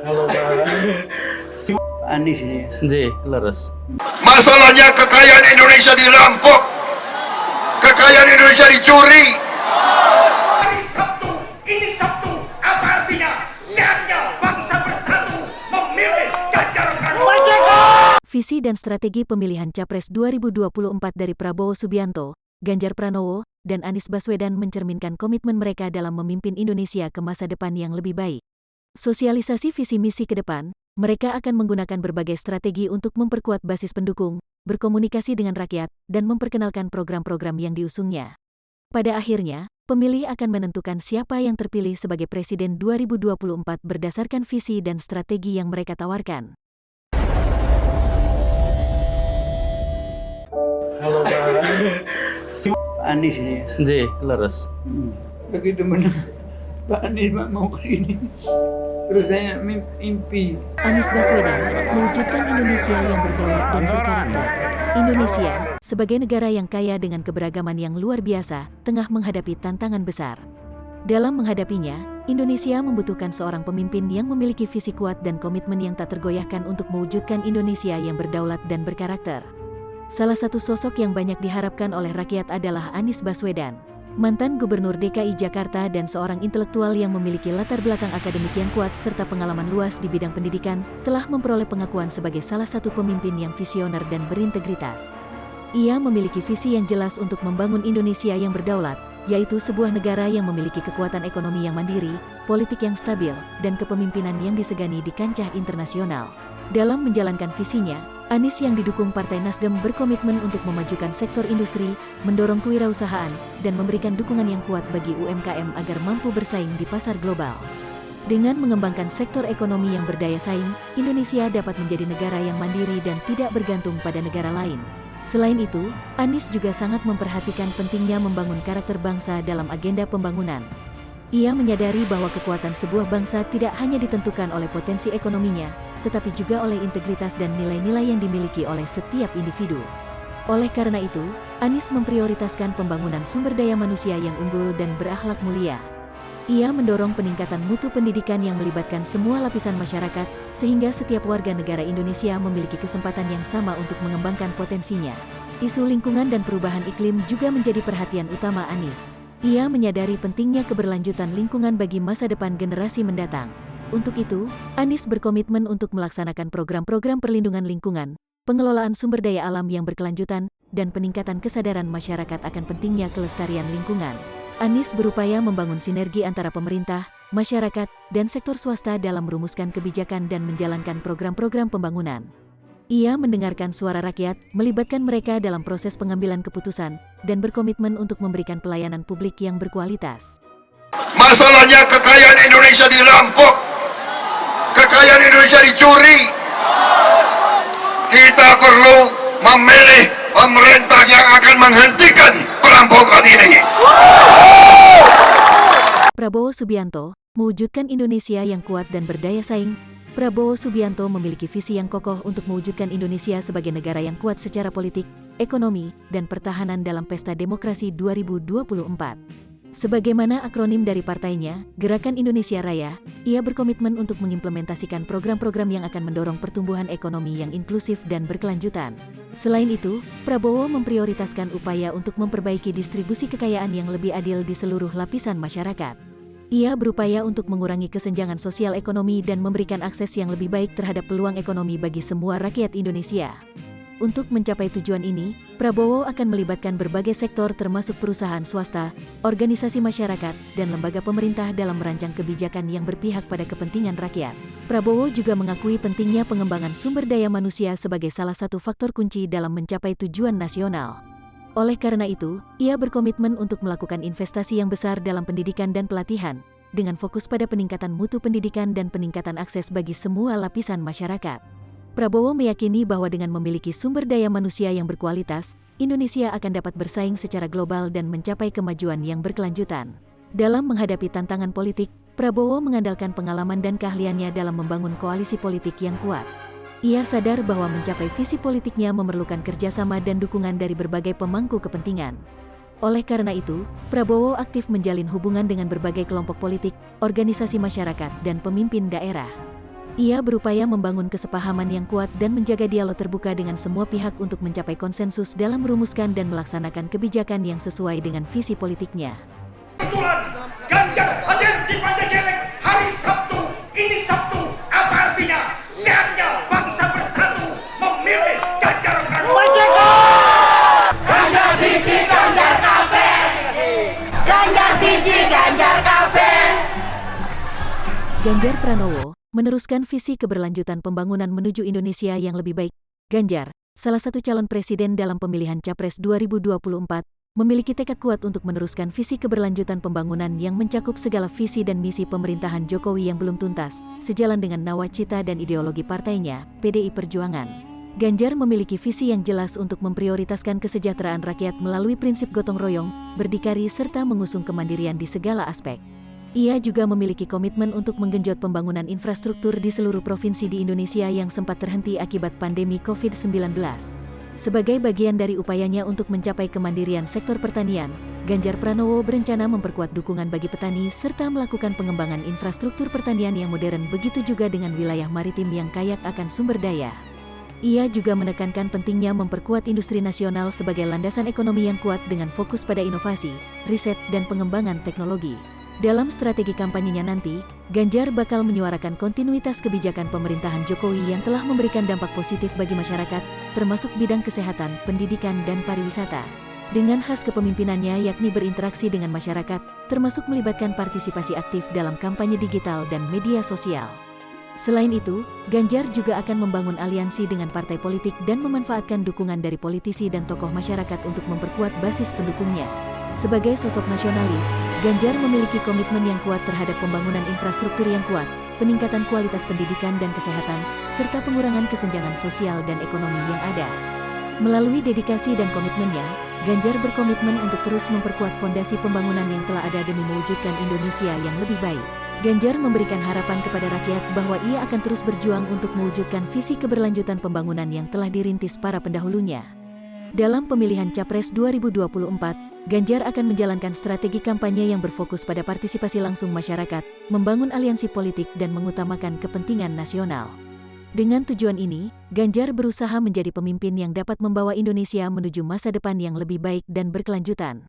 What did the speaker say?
Halo Pak. Anies ini. J, leres. Masalahnya kekayaan Indonesia dirampok, kekayaan Indonesia dicuri. Hari Sabtu, ini Sabtu, apa artinya? Saatnya bangsa bersatu memilih Ganjar Pranowo. Visi dan strategi pemilihan Capres 2024 dari Prabowo Subianto, Ganjar Pranowo, dan Anies Baswedan mencerminkan komitmen mereka dalam memimpin Indonesia ke masa depan yang lebih baik. Sosialisasi visi misi ke depan, mereka akan menggunakan berbagai strategi untuk memperkuat basis pendukung, berkomunikasi dengan rakyat, dan memperkenalkan program-program yang diusungnya. Pada akhirnya, pemilih akan menentukan siapa yang terpilih sebagai Presiden 2024 berdasarkan visi dan strategi yang mereka tawarkan. Halo Pak. Anies ini. J, leres. Begitu menang Pak Anies mau ke sini. Terus saya mimpi. Anies Baswedan mewujudkan Indonesia yang berdaulat dan berkarakter. Indonesia, sebagai negara yang kaya dengan keberagaman yang luar biasa, tengah menghadapi tantangan besar. Dalam menghadapinya, Indonesia membutuhkan seorang pemimpin yang memiliki visi kuat dan komitmen yang tak tergoyahkan untuk mewujudkan Indonesia yang berdaulat dan berkarakter. Salah satu sosok yang banyak diharapkan oleh rakyat adalah Anies Baswedan, mantan Gubernur DKI Jakarta dan seorang intelektual yang memiliki latar belakang akademik yang kuat serta pengalaman luas di bidang pendidikan, telah memperoleh pengakuan sebagai salah satu pemimpin yang visioner dan berintegritas. Ia memiliki visi yang jelas untuk membangun Indonesia yang berdaulat, yaitu sebuah negara yang memiliki kekuatan ekonomi yang mandiri, politik yang stabil, dan kepemimpinan yang disegani di kancah internasional. Dalam menjalankan visinya, Anies yang didukung Partai Nasdem berkomitmen untuk memajukan sektor industri, mendorong kewirausahaan, dan memberikan dukungan yang kuat bagi UMKM agar mampu bersaing di pasar global. Dengan mengembangkan sektor ekonomi yang berdaya saing, Indonesia dapat menjadi negara yang mandiri dan tidak bergantung pada negara lain. Selain itu, Anies juga sangat memperhatikan pentingnya membangun karakter bangsa dalam agenda pembangunan. Ia menyadari bahwa kekuatan sebuah bangsa tidak hanya ditentukan oleh potensi ekonominya, tetapi juga oleh integritas dan nilai-nilai yang dimiliki oleh setiap individu. Oleh karena itu, Anies memprioritaskan pembangunan sumber daya manusia yang unggul dan berakhlak mulia. Ia mendorong peningkatan mutu pendidikan yang melibatkan semua lapisan masyarakat, sehingga setiap warga negara Indonesia memiliki kesempatan yang sama untuk mengembangkan potensinya. Isu lingkungan dan perubahan iklim juga menjadi perhatian utama Anies. Ia menyadari pentingnya keberlanjutan lingkungan bagi masa depan generasi mendatang. Untuk itu, Anies berkomitmen untuk melaksanakan program-program perlindungan lingkungan, pengelolaan sumber daya alam yang berkelanjutan, dan peningkatan kesadaran masyarakat akan pentingnya kelestarian lingkungan. Anies berupaya membangun sinergi antara pemerintah, masyarakat, dan sektor swasta dalam merumuskan kebijakan dan menjalankan program-program pembangunan. Ia mendengarkan suara rakyat, melibatkan mereka dalam proses pengambilan keputusan, dan berkomitmen untuk memberikan pelayanan publik yang berkualitas. Masalahnya kekayaan Indonesia dirampok, kekayaan Indonesia dicuri. Kita perlu memilih pemerintah yang akan menghentikan perampokan ini. Prabowo Subianto mewujudkan Indonesia yang kuat dan berdaya saing. Prabowo Subianto memiliki visi yang kokoh untuk mewujudkan Indonesia sebagai negara yang kuat secara politik, ekonomi, dan pertahanan dalam pesta demokrasi 2024. Sebagaimana akronim dari partainya, Gerakan Indonesia Raya, ia berkomitmen untuk mengimplementasikan program-program yang akan mendorong pertumbuhan ekonomi yang inklusif dan berkelanjutan. Selain itu, Prabowo memprioritaskan upaya untuk memperbaiki distribusi kekayaan yang lebih adil di seluruh lapisan masyarakat. Ia berupaya untuk mengurangi kesenjangan sosial ekonomi dan memberikan akses yang lebih baik terhadap peluang ekonomi bagi semua rakyat Indonesia. Untuk mencapai tujuan ini, Prabowo akan melibatkan berbagai sektor termasuk perusahaan swasta, organisasi masyarakat, dan lembaga pemerintah dalam merancang kebijakan yang berpihak pada kepentingan rakyat. Prabowo juga mengakui pentingnya pengembangan sumber daya manusia sebagai salah satu faktor kunci dalam mencapai tujuan nasional. Oleh karena itu, ia berkomitmen untuk melakukan investasi yang besar dalam pendidikan dan pelatihan, dengan fokus pada peningkatan mutu pendidikan dan peningkatan akses bagi semua lapisan masyarakat. Prabowo meyakini bahwa dengan memiliki sumber daya manusia yang berkualitas, Indonesia akan dapat bersaing secara global dan mencapai kemajuan yang berkelanjutan. Dalam menghadapi tantangan politik, Prabowo mengandalkan pengalaman dan keahliannya dalam membangun koalisi politik yang kuat. Ia sadar bahwa mencapai visi politiknya memerlukan kerjasama dan dukungan dari berbagai pemangku kepentingan. Oleh karena itu, Prabowo aktif menjalin hubungan dengan berbagai kelompok politik, organisasi masyarakat, dan pemimpin daerah. Ia berupaya membangun kesepahaman yang kuat dan menjaga dialog terbuka dengan semua pihak untuk mencapai konsensus dalam merumuskan dan melaksanakan kebijakan yang sesuai dengan visi politiknya. Kebetulan Ganjar hadir di Panjaijelek hari Sabtu. Ini Sabtu. Apa artinya? Sehatnya bangsa bersatu memilih Ganjar Pranowo. Ganjar siji Ganjar kabeh. Ganjar siji Ganjar kabeh. Ganjar Pranowo meneruskan visi keberlanjutan pembangunan menuju Indonesia yang lebih baik. Ganjar, salah satu calon presiden dalam pemilihan Capres 2024, memiliki tekad kuat untuk meneruskan visi keberlanjutan pembangunan yang mencakup segala visi dan misi pemerintahan Jokowi yang belum tuntas, sejalan dengan nawacita dan ideologi partainya, PDI Perjuangan. Ganjar memiliki visi yang jelas untuk memprioritaskan kesejahteraan rakyat melalui prinsip gotong royong, berdikari serta mengusung kemandirian di segala aspek. Ia juga memiliki komitmen untuk menggenjot pembangunan infrastruktur di seluruh provinsi di Indonesia yang sempat terhenti akibat pandemi COVID-19. Sebagai bagian dari upayanya untuk mencapai kemandirian sektor pertanian, Ganjar Pranowo berencana memperkuat dukungan bagi petani serta melakukan pengembangan infrastruktur pertanian yang modern, begitu juga dengan wilayah maritim yang kaya akan sumber daya. Ia juga menekankan pentingnya memperkuat industri nasional sebagai landasan ekonomi yang kuat dengan fokus pada inovasi, riset, dan pengembangan teknologi. Dalam strategi kampanyenya nanti, Ganjar bakal menyuarakan kontinuitas kebijakan pemerintahan Jokowi yang telah memberikan dampak positif bagi masyarakat, termasuk bidang kesehatan, pendidikan, dan pariwisata. Dengan khas kepemimpinannya yakni berinteraksi dengan masyarakat, termasuk melibatkan partisipasi aktif dalam kampanye digital dan media sosial. Selain itu, Ganjar juga akan membangun aliansi dengan partai politik dan memanfaatkan dukungan dari politisi dan tokoh masyarakat untuk memperkuat basis pendukungnya. Sebagai sosok nasionalis, Ganjar memiliki komitmen yang kuat terhadap pembangunan infrastruktur yang kuat, peningkatan kualitas pendidikan dan kesehatan, serta pengurangan kesenjangan sosial dan ekonomi yang ada. Melalui dedikasi dan komitmennya, Ganjar berkomitmen untuk terus memperkuat fondasi pembangunan yang telah ada demi mewujudkan Indonesia yang lebih baik. Ganjar memberikan harapan kepada rakyat bahwa ia akan terus berjuang untuk mewujudkan visi keberlanjutan pembangunan yang telah dirintis para pendahulunya. Dalam pemilihan Capres 2024, Ganjar akan menjalankan strategi kampanye yang berfokus pada partisipasi langsung masyarakat, membangun aliansi politik dan mengutamakan kepentingan nasional. Dengan tujuan ini, Ganjar berusaha menjadi pemimpin yang dapat membawa Indonesia menuju masa depan yang lebih baik dan berkelanjutan.